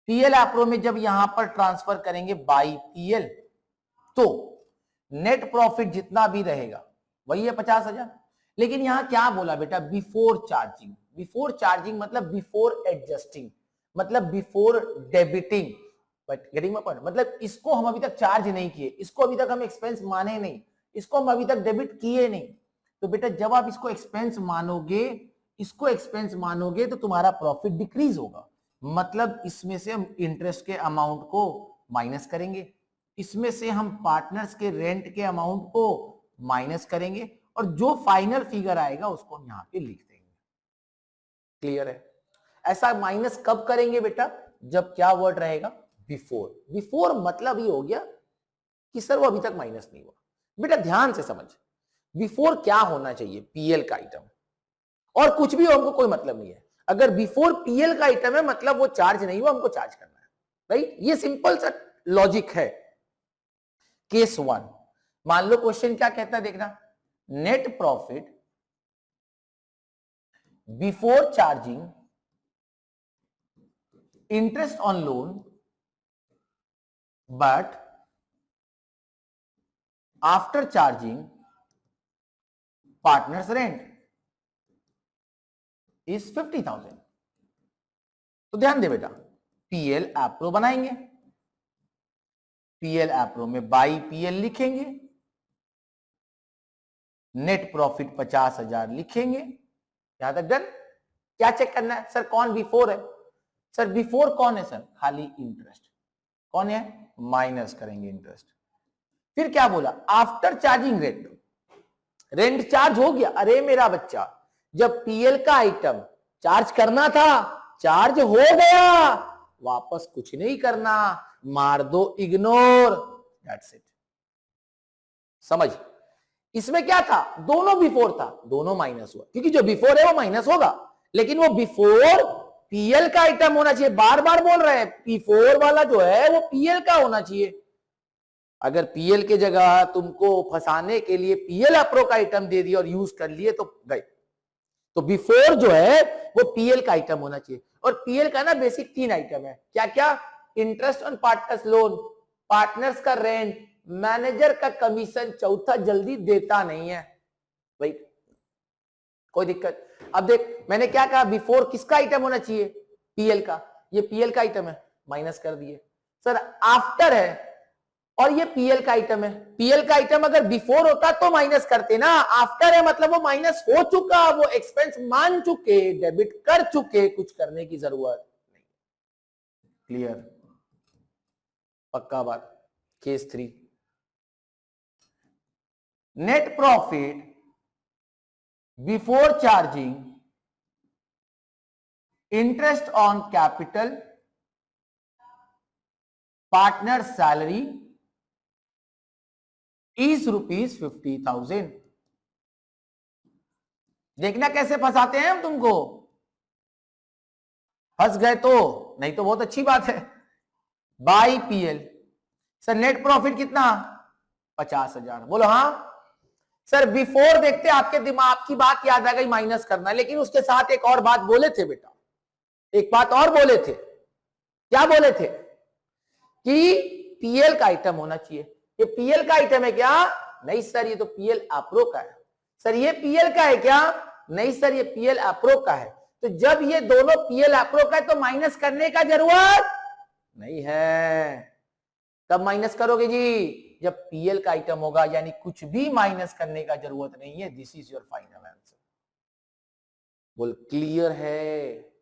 पीएल एप्रो में जब यहां पर ट्रांसफर करेंगे बाई पीएल, तो नेट प्रॉफिट जितना भी रहेगा वही है 50,000। लेकिन यहां क्या बोला बेटा? Before charging. बिफोर चार्जिंग मतलब बिफोर एडजस्टिंग, मतलब before debiting. But getting my point? मतलब इसको हम अभी तक चार्ज नहीं किए, इसको अभी तक हम एक्सपेंस माने नहीं, इसको हम अभी तक डेबिट किए नहीं। तो बेटा जब आप इसको एक्सपेंस मानोगे, इसको एक्सपेंस मानोगे, तो तुम्हारा प्रॉफिट डिक्रीज होगा। मतलब इसमें से हम इंटरेस्ट के अमाउंट को माइनस करेंगे, इसमें से हम पार्टनर्स के रेंट के अमाउंट को माइनस करेंगे, और जो फाइनल फिगर आएगा उसको हम यहां पे लिख देंगे। क्लियर है? ऐसा माइनस कब करेंगे बेटा? जब क्या वर्ड रहेगा? बिफोर। बिफोर मतलब ये हो गया कि सर वो अभी तक माइनस नहीं हुआ। बेटा ध्यान से समझ, बिफोर क्या होना चाहिए? पीएल का आइटम, और कुछ भी हो हमको कोई मतलब नहीं है। अगर बिफोर पीएल का आइटम है मतलब वो चार्ज नहीं हुआ, हमको चार्ज करना है, राइट? ये सिंपल सा लॉजिक है। केस 1, मान लो क्वेश्चन क्या कहता है देखना, net profit before charging interest on loan but after charging partners rent is 50,000। तो ध्यान दे बेटा, पीएल एप्रो बनाएंगे, पीएल एप्रो में बाई पीएल लिखेंगे, नेट प्रॉफिट 50,000 लिखेंगे। यहां तक डन? क्या चेक करना है सर? कौन बिफोर है? सर बिफोर कौन है सर? खाली इंटरेस्ट। कौन है? माइनस करेंगे इंटरेस्ट। फिर क्या बोला? After charging rent, rent charge हो गया। अरे मेरा बच्चा, जब पीएल का आइटम चार्ज करना था, चार्ज हो गया, वापस कुछ नहीं करना, मार दो इग्नोर, दैट्स इट। समझ? इसमें क्या था? दोनों बिफोर था, दोनों माइनस हुआ, क्योंकि जो बिफोर है वो माइनस होगा, लेकिन वो बिफोर पीएल का आइटम होना चाहिए। बार बार बोल रहे हैं, बिफोर वाला जो है वो पीएल का होना चाहिए। अगर पीएल के जगह तुमको फंसाने के लिए पीएल एप्रो का आइटम दे दिया और यूज कर लिए तो गए। तो बिफोर जो है वो पीएल का आइटम होना चाहिए। और पीएल का ना बेसिक 3 आइटम है, क्या क्या? Interest on partners loan, partners का रेंट, मैनेजर का कमीशन, चौथा जल्दी देता नहीं है भाई, कोई दिक्कत। अब देख मैंने क्या कहा, बिफोर किसका आइटम होना चाहिए? पीएल का। ये पीएल का आइटम है, माइनस कर दिए। सर आफ्टर है और ये पीएल का आइटम है, पीएल का आइटम अगर बिफोर होता तो माइनस करते ना, आफ्टर है मतलब वो माइनस हो चुका, वो एक्सपेंस मान चुके, डेबिट कर चुके, कुछ करने की जरूरत नहीं। क्लियर? पक्का बात। Case 3, net profit before charging interest on capital, partner salary is ₹50,000। देखना कैसे फंसाते हैं हम तुमको, फंस गए तो, नहीं तो बहुत अच्छी बात है। By PL. Sir net profit कितना? 50,000। बोलो हाँ। सर बिफोर देखते आपके दिमाग की बात याद आ गई, माइनस करना, लेकिन उसके साथ एक और बात बोले थे बेटा, एक बात और बोले थे। क्या बोले थे? कि पीएल का आइटम होना चाहिए। ये पीएल का आइटम है क्या? नहीं सर ये तो पीएल अप्रो का है। सर ये पीएल का है क्या? नहीं सर ये पीएल अप्रो का है। तो जब ये दोनों पीएल अप्रो का है तो माइनस करने का जरूरत नहीं है। कब माइनस करोगे जी? जब पीएल का आइटम होगा, यानी कुछ भी माइनस करने का जरूरत नहीं है। This is your final answer. बोल क्लियर है?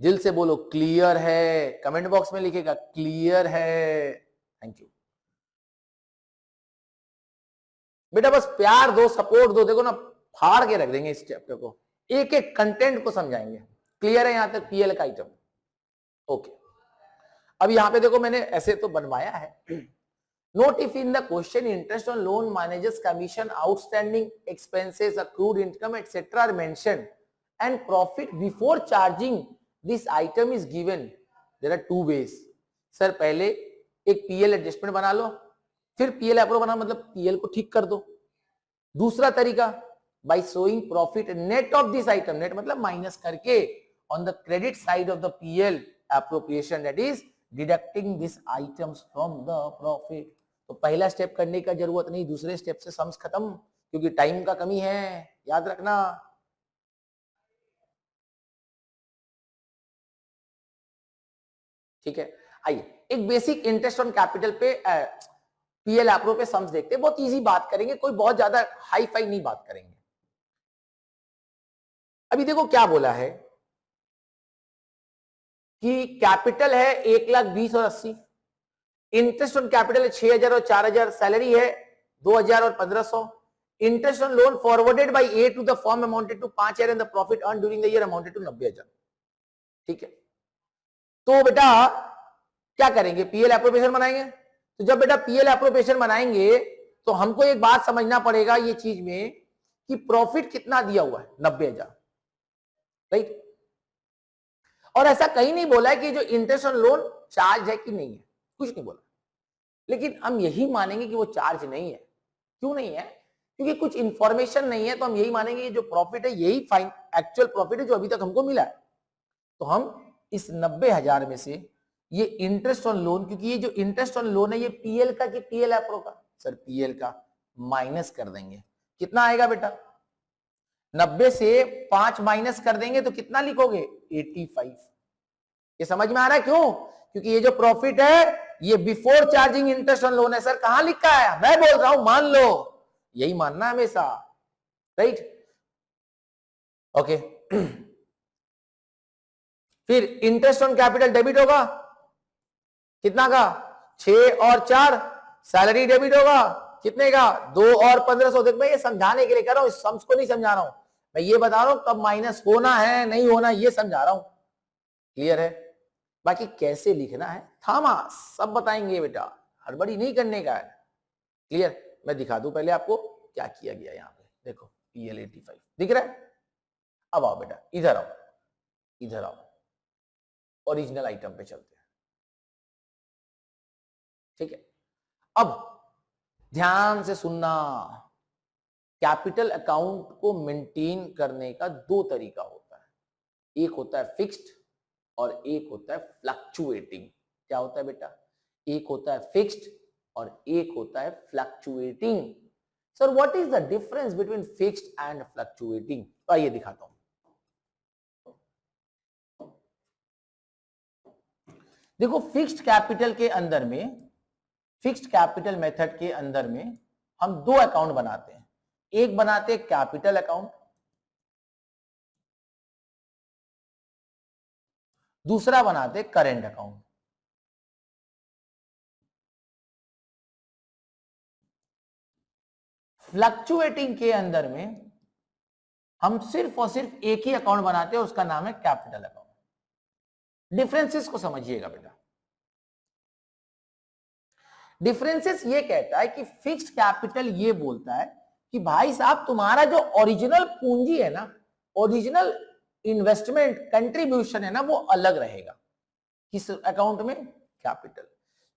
दिल से बोलो क्लियर है, कमेंट बॉक्स में लिखेगा क्लियर है। थैंक यू बेटा, बस प्यार दो, सपोर्ट दो, देखो ना फाड़ के रख देंगे इस चैप्टर को, एक एक कंटेंट को समझाएंगे। क्लियर है यहां तक पीएल का आइटम? ओके। अब यहां पे देखो मैंने ऐसे तो बनवाया है, note if in the question interest on loan, managers commission, outstanding expenses, accrued income etcetera are mentioned and profit before charging this item is given. There are 2 ways. Sir पहले एक पीएल एडजस्टमेंट बना लो, फिर PL approve बना, मतलब PL को ठीक कर दो। दूसरा तरीका, by showing profit net of this item, net मतलब माइनस करके, on the credit side of the PL appropriation, that is deducting this items from the profit. तो पहला स्टेप करने का जरूरत नहीं, दूसरे स्टेप से सम्स खत्म, क्योंकि टाइम का कमी है, याद रखना। ठीक है, आइए एक बेसिक इंटरेस्ट ऑन कैपिटल पे पीएल एप्रो पे सम्स देखते हैं। बहुत इजी बात करेंगे, कोई बहुत ज्यादा हाई फाई नहीं बात करेंगे। अभी देखो क्या बोला है कि कैपिटल है 1,20,000 और 80, इंटरेस्ट ऑन कैपिटल है 6,000 और 4,000, सैलरी है 2,000 और 1,500, interest on loan forwarded by A to the firm amounted to 5,000 and the profit earn during the year amounted to 90,000। ठीक है, तो बेटा क्या करेंगे? पीएल एप्रोप्रिएशन बनाएंगे। तो जब बेटा पीएल एप्रोप्रिएशन बनाएंगे तो हमको एक बात समझना पड़ेगा ये चीज में कि प्रॉफिट कितना दिया हुआ है, 90,000, राइट। और ऐसा कहीं नहीं बोला है कि जो इंटरेस्ट ऑन लोन चार्ज है कि नहीं है, कुछ नहीं बोला, लेकिन हम यही मानेंगे कि वो चार्ज नहीं है। क्यों नहीं है? क्योंकि कुछ इंफॉर्मेशन नहीं है, तो हम यही मानेंगे कि जो प्रॉफिट है यही फाइन एक्चुअल प्रॉफिट है जो अभी तक हमको मिला है। तो हम इस 90,000 में से ये इंटरेस्ट ऑन लोन, क्योंकि ये जो इंटरेस्ट ऑन लोन है ये पीएल का कि पीएल एप्रो का? सर पीएल का, माइनस कर देंगे। कितना आएगा बेटा? 90 से 5 माइनस कर देंगे तो कितना लिखोगे? 85। ये समझ में आ रहा है क्यों? क्योंकि ये जो प्रॉफिट है ये before charging interest on loan है। सर कहां लिखा है? मैं बोल रहा हूं मान लो, यही मानना है हमेशा, राइट। ओके फिर इंटरेस्ट ऑन कैपिटल डेबिट होगा, कितना का? 6 और 4, सैलरी डेबिट होगा, कितने का? 2 और 1,500। देख मैं ये समझाने के लिए कर रहा हूं, इस सम्स को नहीं समझा रहा हूं, मैं ये बता रहा हूं कब माइनस होना है नहीं होना, ये समझा रहा हूं। क्लियर है? बाकी कैसे लिखना है थामा सब बताएंगे बेटा, हड़बड़ी नहीं करने का है। क्लियर? मैं दिखा दूं पहले आपको क्या किया गया यहां पे, देखो PL 85 दिख रहा है। अब आओ बेटा इधर आओ, इधर आओ, ओरिजिनल आइटम पे चलते हैं। ठीक है, अब ध्यान से सुनना, कैपिटल अकाउंट को मेंटेन करने का दो तरीका होता है, एक होता है फिक्स्ड और एक होता है फ्लक्चुएटिंग। क्या होता है बेटा? एक होता है फिक्स्ड और एक होता है fluctuating. Sir what is the difference between fixed and fluctuating? तो आइए दिखाता हूं। देखो फिक्स्ड कैपिटल के अंदर में, फिक्स्ड कैपिटल मेथड के अंदर में हम दो अकाउंट बनाते हैं। एक बनाते हैं कैपिटल अकाउंट, दूसरा बनाते हैं करेंट अकाउंट। फ्लक्चुएटिंग के अंदर में हम सिर्फ और सिर्फ एक ही अकाउंट बनाते हैं, उसका नाम है कैपिटल अकाउंट। डिफरेंसेस को समझिएगा बेटा। डिफरेंसेस ये कहता है कि फिक्स्ड कैपिटल ये बोलता है कि भाई साहब तुम्हारा जो ओरिजिनल पूंजी है ना, ओरिजिनल इन्वेस्टमेंट कंट्रीब्यूशन है ना, वो अलग रहेगा। किस अकाउंट में? कैपिटल।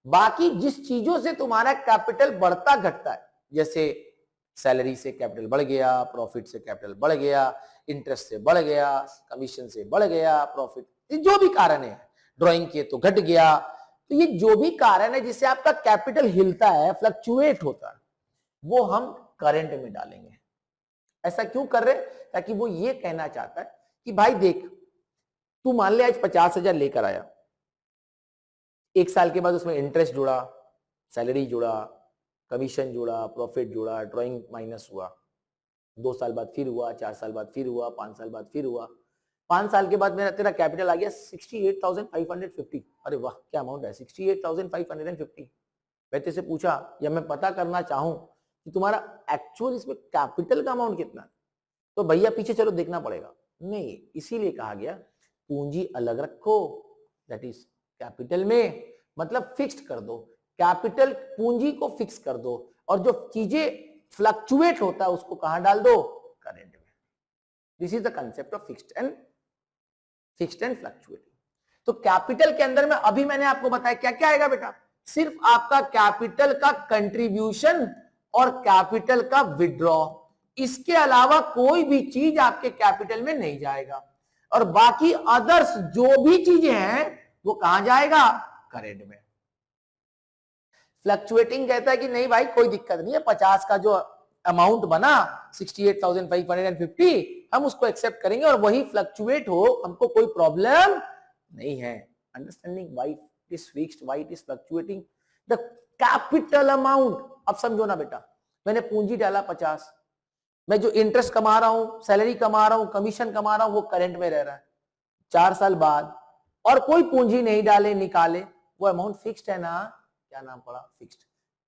बाकी जिस चीजों से तुम्हारा कैपिटल बढ़ता घटता है, जैसे सैलरी से कैपिटल बढ़ गया, प्रॉफिट से कैपिटल बढ़ गया, इंटरेस्ट से बढ़ गया, कमीशन से बढ़ गया प्रॉफिट, जो भी कारण है, ड्राइंग किए तो घट गया, तो ये जो भी कारण है जिससे आपका कैपिटल हिलता है, फ्लक्चुएट होता है, वो हम करंट में डालेंगे। ऐसा क्यों कर रहे? ताकि वो ये कहना चाहता है कि भाई देख, तू मान ले आज 50,000 लेकर आया, एक साल के बाद उसमें इंटरेस्ट जुड़ा, सैलरी जुड़ा, कमीशन जुड़ा, प्रॉफिट जुड़ा, ड्राइंग माइनस हुआ, 2 साल बाद फिर हुआ, 4 साल बाद फिर हुआ, 5 साल बाद फिर हुआ, 5 साल के बाद मेरा तेरा कैपिटल आ गया 68,550। अरे वाह क्या अमाउंट है, 68,550। मैं तेरे से पूछा या मैं पता करना चाहूं कि तुम्हारा एक्चुअल इसमें कैपिटल का अमाउंट कितना है, तो भैया पीछे चलो देखना पड़ेगा। नहीं, इसीलिए कहा गया पूंजी अलग रखो, दैट इज कैपिटल में, मतलब फिक्स्ड कर दो, कैपिटल पूंजी को फिक्स कर दो, और जो चीजें फ्लक्चुएट होता है उसको कहां डाल दो? करंट में। This is the concept of fixed and fluctuating. तो कैपिटल के अंदर में अभी मैंने आपको बताया क्या क्या आएगा बेटा? सिर्फ आपका कैपिटल का कंट्रीब्यूशन और कैपिटल का विड्रॉ, इसके अलावा कोई भी चीज आपके कैपिटल में नहीं जाएगा, और बाकी अदर्स जो भी चीजें हैं वो कहां जाएगा? करेंट में। फ्लक्चुएटिंग कहता है कि नहीं भाई कोई दिक्कत नहीं है, 50 का जो अमाउंट बना 68,550 हम उसको एक्सेप्ट करेंगे और वही फ्लक्चुएट हो, हमको कोई प्रॉब्लम नहीं है। Understanding why it is fixed, why it is fluctuating. The capital amount, अब समझो ना बेटा, मैंने पूंजी डाला 50, मैं जो इंटरेस्ट कमा रहा हूं, सैलरी कमा रहा हूं, कमीशन कमा रहा हूं, वो करंट में रह रहा है। 4 साल बाद और कोई पूंजी नहीं डाले निकाले, वो अमाउंट फिक्स्ड है ना? क्या नाम पड़ा? फिक्स्ड।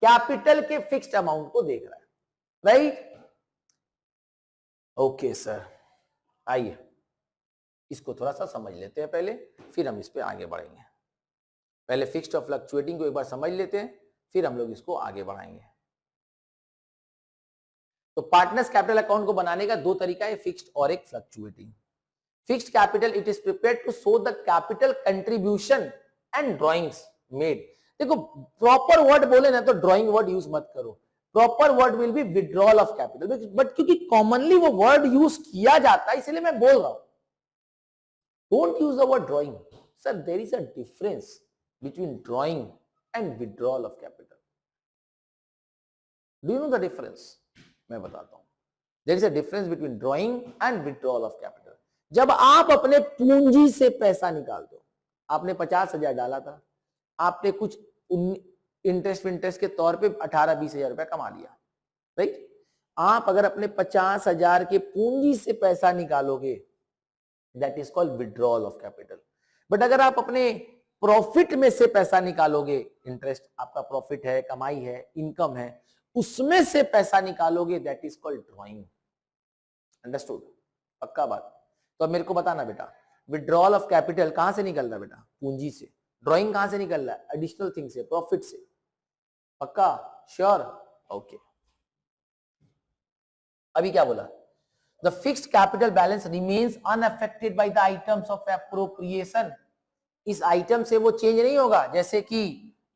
कैपिटल के फिक्स्ड अमाउंट को देख रहा है, राइट? ओके सर, आइए इसको थोड़ा सा समझ लेते हैं पहले, फिर हम इस पे आगे बढ़ेंगे। पहले फिक्स्ड और फ्लक्चुएटिंग को एक बार समझ लेते हैं, फिर हम लोग इसको आगे बढ़ाएंगे। तो पार्टनर्स कैपिटल अकाउंट को बनाने का दो तरीका है, फिक्स्ड और एक fluctuating. Fixed capital, it is prepared to show the capital contribution and drawings made. देखो प्रॉपर वर्ड बोले ना तो ड्रॉइंग वर्ड यूज मत करो, proper word will be withdrawal of capital, but क्योंकि कॉमनली वो वर्ड यूज किया जाता है इसलिए मैं बोल रहा हूं, don't use the word drawing. Sir there is a difference between drawing and withdrawal of capital. Do you know the difference? मैं बताता हूं। There is a difference between drawing and withdrawal of capital. जब आप अपने पूंजी से पैसा निकाल दो, आपने 50,000 डाला था, आपने कुछ इंटरेस्ट के तौर पे 18-20 हजार रुपया कमा लिया, राइट? आप अगर अपने 50,000 के पूंजी से पैसा निकालोगे, that is called withdrawal of capital. But अगर आप अपने प्रॉफिट में से पैसा निकालोगे, इंटरेस्ट आपका प्रॉफिट है, कमाई है, इनकम है, उसमें से पैसा निकालोगे, that is called drawing. Understood? पक्का बात? तो अब मेरे को बताना बेटा, विड्रॉल ऑफ कैपिटल कहां से निकल रहा है बेटा? पूंजी से। ड्रॉइंग कहां से निकल रहा है? एडिशनल थिंग से, प्रॉफिट से। पक्का? श्योर? ओके। अभी क्या बोला? The fixed capital balance remains unaffected by the items of appropriation. इस आइटम से वो चेंज नहीं होगा, जैसे कि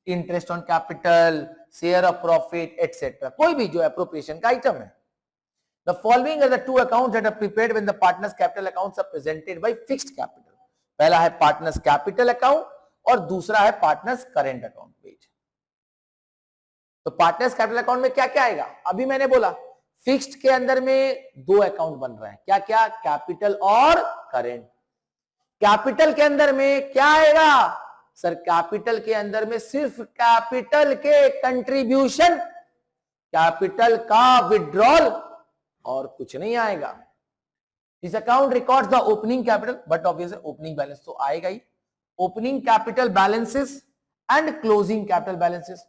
interest on capital, share of profit etcetera, कोई भी जो एप्रोप्रिएशन का आइटम है। The following are the two accounts that are prepared when the partners capital accounts are presented by fixed capital. पहला है partners capital account और दूसरा है partners current account पेज. तो partners capital account में क्या क्या आएगा? अभी मैंने बोला फिक्स्ड के अंदर में दो अकाउंट बन रहे हैं. क्या क्या? कैपिटल और करेंट. कैपिटल के अंदर में क्या आएगा? सर कैपिटल के अंदर में सिर्फ कैपिटल के कंट्रीब्यूशन, कैपिटल का विड्रॉल और कुछ नहीं आएगा. This account records the opening capital, but obviously opening balance तो आएगा ही. Opening capital balances and closing capital balances.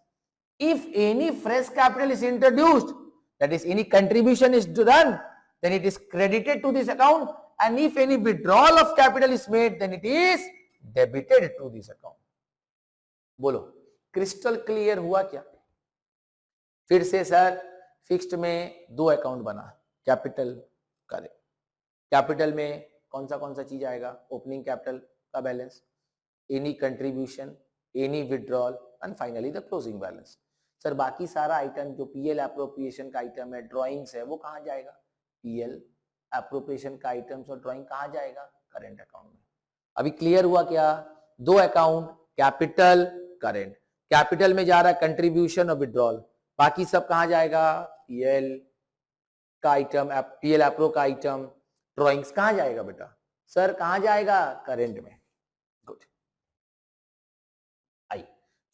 If any fresh capital is introduced, that is any contribution is done, then it is credited to this account, and if any withdrawal of capital is made, then it is debited to this account. बोलो crystal clear हुआ क्या? फिर से sir fixed में दो account बना, capital करें. Capital में कौन सा चीज आएगा? ओपनिंग कैपिटल का balance, any contribution, any withdrawal and finally the closing balance. Sir बाकी सारा आइटम जो पीएल एप्रोप्रिएशन का आइटम है, ड्राइंग्स है, वो कहाँ जाएगा? पीएल एप्रोप्रिएशन का आइटम्स और ड्राइंग कहाँ जाएगा? करेंट अकाउंट में. अभी क्लियर हुआ क्या? दो अकाउंट, कैपिटल, करेंट. कैपिटल में जा रहा है कंट्रीब्यूशन और विड्रॉल, बाकी सब कहाँ जाएगा? पीएल का आइटम, पीएल एप्रो का आइटम, ड्राइंग्स कहाँ जाएगा बेटा? सर कहाँ जाएगा? करेंट में. गुड. आई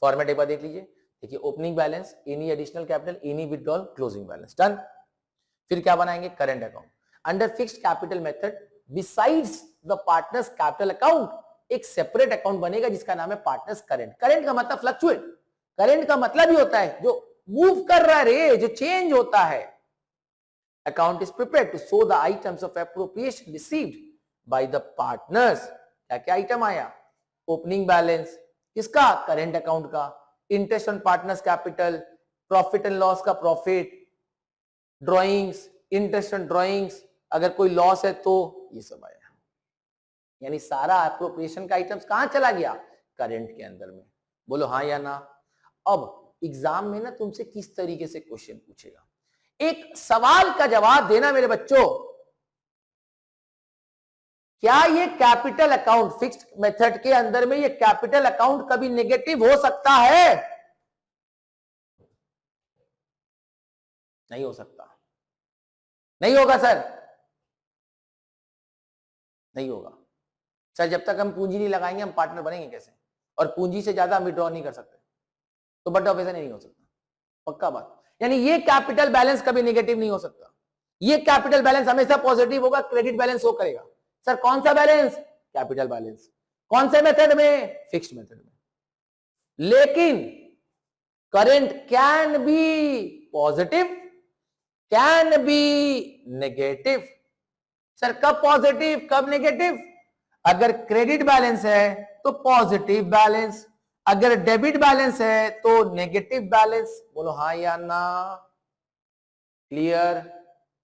फॉर्मेट एक बार देख लीजिए. देखिए opening balance, any additional capital, any withdrawal, closing balance. Done. फिर क्या बनाएंगे? Current account. Under fixed capital method besides the partners capital account एक सेपरेट अकाउंट बनेगा जिसका नाम है पार्टनर्स करंट. करंट का मतलब फ्लक्चुएट. करंट का मतलब ही होता है जो मूव कर रहा है रे, जो चेंज होता है. Account is prepared to show the items of appropriation received by the partners. क्या क्या आइटम आया? ओपनिंग बैलेंस किसका? करंट अकाउंट का. Interest on partners capital, profit and loss का profit, drawings, interest on drawings, अगर कोई लॉस है तो ये सब आया. यानी सारा एप्रोप्रिएशन का आइटम्स कहां चला गया? करंट के अंदर में. बोलो हाँ या ना. अब एग्जाम में ना तुमसे किस तरीके से क्वेश्चन पूछेगा, एक सवाल का जवाब देना मेरे बच्चों. क्या ये कैपिटल अकाउंट फिक्स्ड मेथड के अंदर में ये कैपिटल अकाउंट कभी नेगेटिव हो सकता है? नहीं हो सकता. नहीं होगा सर, नहीं होगा सर. जब तक हम पूंजी नहीं लगाएंगे हम पार्टनर बनेंगे कैसे? और पूंजी से ज्यादा हम विड्रॉ नहीं कर सकते, तो बट ऑफ ऐसा नहीं हो सकता. पक्का बात. यानी ये कैपिटल बैलेंस कभी नेगेटिव नहीं हो सकता. ये कैपिटल बैलेंस हमेशा पॉजिटिव होगा. क्रेडिट बैलेंस शो करेगा. सर कौन सा बैलेंस? Capital balance. कौन से मेथड में? फिक्स्ड मेथड में. लेकिन current can be positive, can be negative. Sir कब पॉजिटिव कब नेगेटिव? अगर क्रेडिट बैलेंस है तो पॉजिटिव बैलेंस, अगर डेबिट बैलेंस है तो नेगेटिव बैलेंस. बोलो हाँ या ना. क्लियर.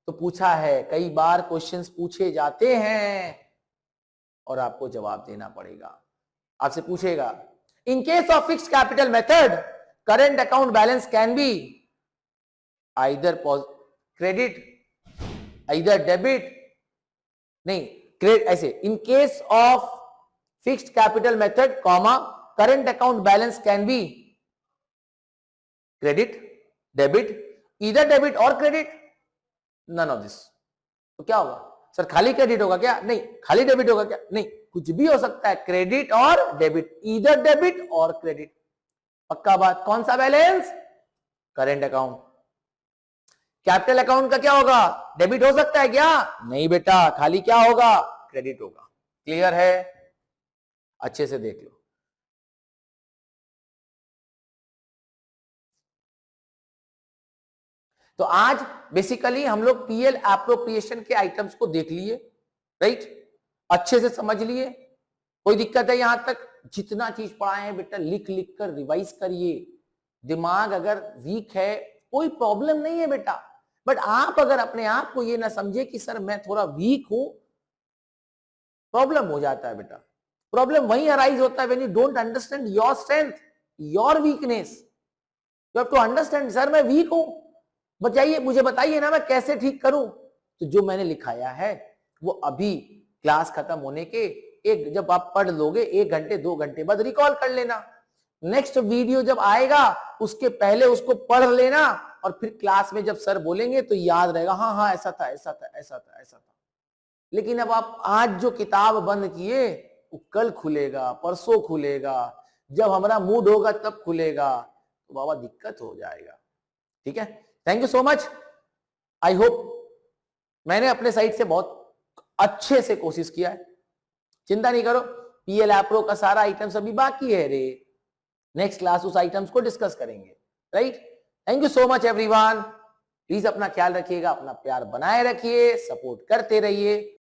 तो पूछा है, कई बार क्वेश्चंस पूछे जाते हैं और आपको जवाब देना पड़ेगा. आपसे पूछेगा इन case of fixed capital method current account balance can be either credit either debit. नहीं क्रेडिट ऐसे. इन case of fixed capital method comma current account balance can be credit, debit, either debit और क्रेडिट, नन ऑफ दिस. तो क्या होगा? Sir खाली credit होगा क्या? नहीं. खाली डेबिट होगा क्या? नहीं. कुछ भी हो सकता है, क्रेडिट और डेबिट, ईदर डेबिट और क्रेडिट. पक्का बात. कौन सा balance? Current account. Capital account का क्या होगा? डेबिट हो सकता है क्या? नहीं बेटा. खाली क्या होगा? क्रेडिट होगा. क्लियर है? अच्छे से देख लो. तो आज बेसिकली हम लोग पीएल एप्रोप्रिएशन के आइटम्स को देख लिए. राइट. अच्छे से समझ लिए. कोई दिक्कत है यहां तक? जितना चीज पढ़ाए हैं बेटा लिख लिख कर रिवाइज करिए. दिमाग अगर वीक है कोई प्रॉब्लम नहीं है बेटा, बट आप अगर अपने आप को ये ना समझे कि सर मैं थोड़ा वीक हूं, प्रॉब्लम हो जाता है बेटा. प्रॉब्लम वहीं अराइज होता है when you don't understand your strength, your weakness. You have to understand sir मैं वीक हूं, बताइए मुझे, बताइए ना मैं कैसे ठीक करूं. तो जो मैंने लिखाया है वो अभी क्लास खत्म होने के जब आप पढ़ लोगे 1 घंटे 2 घंटे बाद रिकॉल कर लेना। नेक्स्ट वीडियो जब आएगा उसके पहले उसको पढ़ लेना और फिर क्लास में जब सर बोलेंगे तो याद रहेगा, हाँ हाँ ऐसा था ऐसा था ऐसा था ऐसा था। लेकिन अब आप आज जो किताब बंद किए वो कल खुलेगा, परसों खुलेगा, जब हमारा मूड होगा तब खुलेगा, तो बाबा दिक्कत हो जाएगा। ठीक है, thank you so much. I hope मैंने अपने साइड से बहुत अच्छे से कोशिश किया है। चिंता नहीं करो, पीएल एप्रो का सारा आइटम्स अभी बाकी है रे। नेक्स्ट क्लास उस आइटम्स को डिस्कस करेंगे, right. Thank you so much everyone. Please अपना ख्याल रखिएगा, अपना प्यार बनाए रखिए, सपोर्ट करते रहिए।